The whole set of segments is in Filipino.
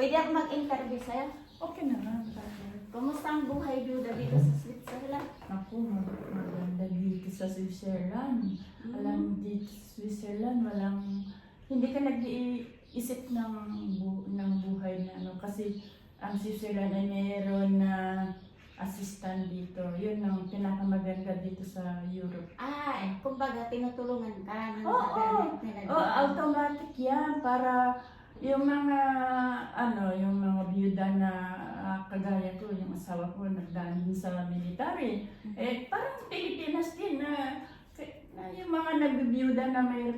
Pwede ako mag-interview sa'yo? Okay naman, partner. Kumusta ang buhay duda dito sa Switzerland? Ako, maganda dito sa Switzerland. Alam, dito sa Switzerland, hindi ka nag-iisip ng buhay na ano. Kasi ang Switzerland ay mayroon na assistant dito. Yun ang pinakamaganda dito sa Europe. Kumbaga, tinutulungan ka ng Oo, government nila dito. automatic yan para yung mga yung mga biyuda na kagaya ko, yung asawa ko nagdaan din sa military. Parang Pilipinas din na yung mga nagbibiyuda na may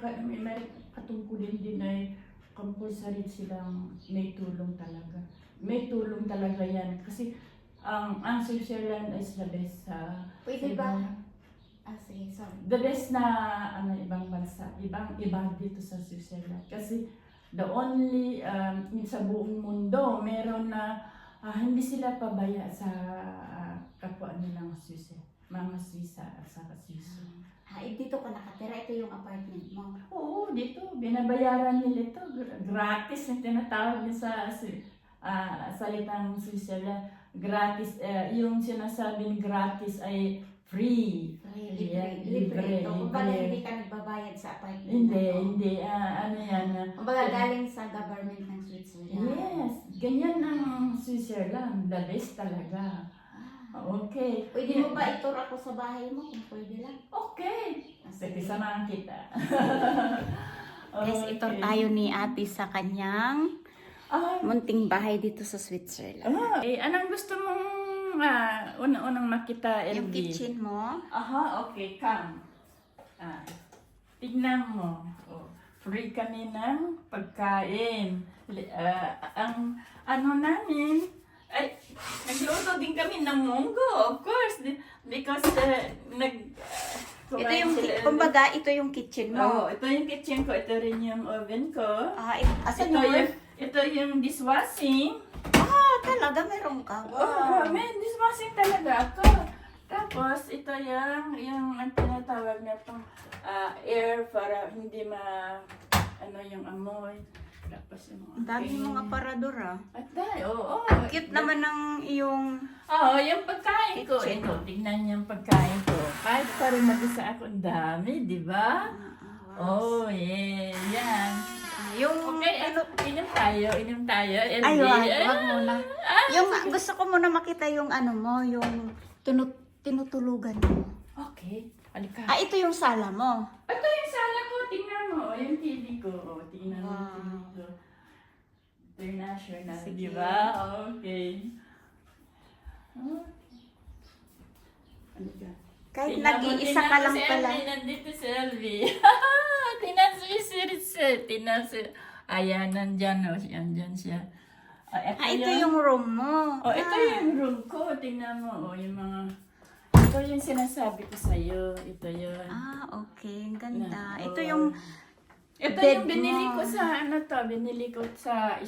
katungkulin din ay compulsory silang may tulong talaga. May tulong talaga yan kasi ang Switzerland is the best sa Pwede ba? Sige, sorry. the best na ibang bansa, iba dito sa Switzerland kasi the only sa buong mundo meron na hindi sila pabaya sa kapwa nilang Swiss, mga Swissa at saka Swiss. Dito ka nakatira, ito yung apartment mo. Oo, dito binabayaran nila ito, gratis yung tinatawag niya sa salitang Switzerland. Gratis, yung sinasabing gratis ay free. Libre ito. Kumbaga hindi ka nagbabayad sa apartment. Hindi. Ano yan? Kumbaga galing sa government ng Switzerland. Yes, ganyan ang Switzerland. The best talaga. Okay. Pwede mo ba i-tour ako sa bahay mo kung pwede lang? Okay. Sige, samahan kita. Guys, i-tour tayo ni ate sa kanyang munting bahay dito sa Switzerland. Anong gusto mong unang makita, LB? Yung kitchen mo. Okay, come. Tignan mo. Free kami ng pagkain. Ang namin, nagluto din kami ng munggo, of course. Because Ito yung, kumbaga, ito yung kitchen mo. Ito yung kitchen ko. Ito rin yung oven ko. Asan yun? Ito yung dishwashing. Talaga meron ka. May dishwashing talaga ako. Tapos, ito yung ang tinatawag na itong air para hindi yung amoy. Tapos yung Ang dami mga aparador Cute naman ng iyong... yung pagkain ko. Kitchen. Ito, tignan yung pagkain ko. Kahit pa rin mag-isa ako, ang dami, di ba? Yan. Inom tayo. Ay, wag muna. Yung gusto ko muna makita yung mo, yung tinutulugan mo. Okay, halika. Ito yung sala mo. Ito yung sala ko, tingnan mo. Yung TV ko. Tingnan mo yung TV ko. International, Sige. di ba? Okay. Halika. Kahit nag-iisa ka lang pala. Nandito si Elvie. Tinan si Ayan, nandyan siya. Ito yung room mo. Ito yung room ko. Tingnan mo, yung mga... Ito yung sinasabi ko sa'yo. Ito yun. Okay. Ang ganda. Ito Oo. yung Ito bed yung binili mo. ko sa binili ko sa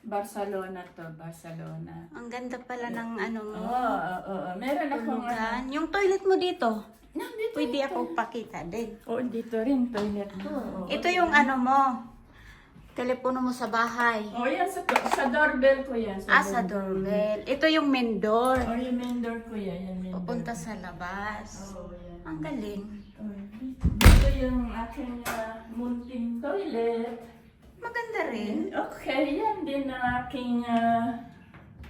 Barcelona to. Barcelona. Ang ganda pala ng mo. Oo. Meron akong... Tulugan. Yung toilet mo dito. Nandito. Pwede ako pakita din. Dito rin, toilet ko. Ito yung mo. Telepono mo sa bahay. Yan, sa doorbell ko yan. Sa doorbell. Ito yung main door. Yung main door ko yan. Yung main door. Pupunta sa labas. Yan. Ang galing. Dito yung aking munting toilet. Maganda rin. Okay, yan din ang aking...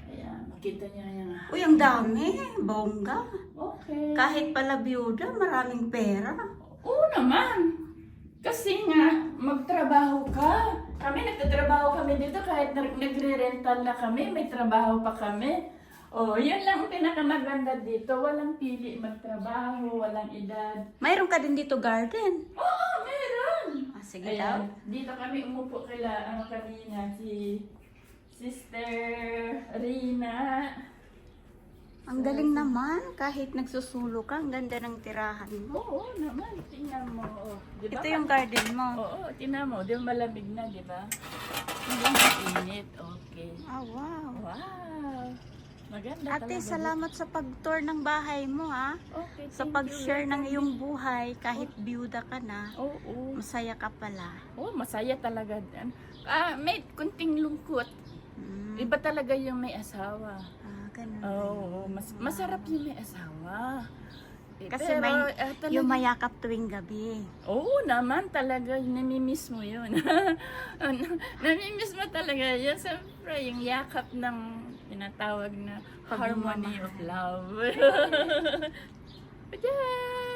ayan, makita niya yan. Uy, ang dami. Bongga. Okay. Kahit pala biyuda, maraming pera. Oo naman. Kasi nga, magtrabaho ka. Nagtatrabaho kami dito kahit nagre-rental na kami, may trabaho pa kami. Yun lang ang pinakamaganda dito. Walang pili magtrabaho, walang edad. Mayroon ka din dito garden. Meron! Sige daw. Ayan, dito kami umupo kanina, si Sister Rina. Ang galing naman. Kahit nagsusulo ka, ang ganda ng tirahan mo. Oo naman, tingnan mo. Diba? Ito yung garden mo. Oo, tingnan mo. Di ba malamig na, di ba? Hindi init. Okay. Wow. Wow. Maganda Ate, talaga. salamat sa pag-tour ng bahay mo Okay, Sa thank pag-share you. ng iyong buhay, kahit biyuda ka na, Oo. masaya ka pala. Masaya talaga. May kunting lungkot. Iba talaga yung may asawa. Ganun. Oo, masarap yung may asawa. Kasi yung mayakap tuwing gabi. Oo naman, talaga, namimiss mo yun. Namimiss mo talaga yun. Siyempre, yung yakap ng tinatawag na harmony of love. Bye!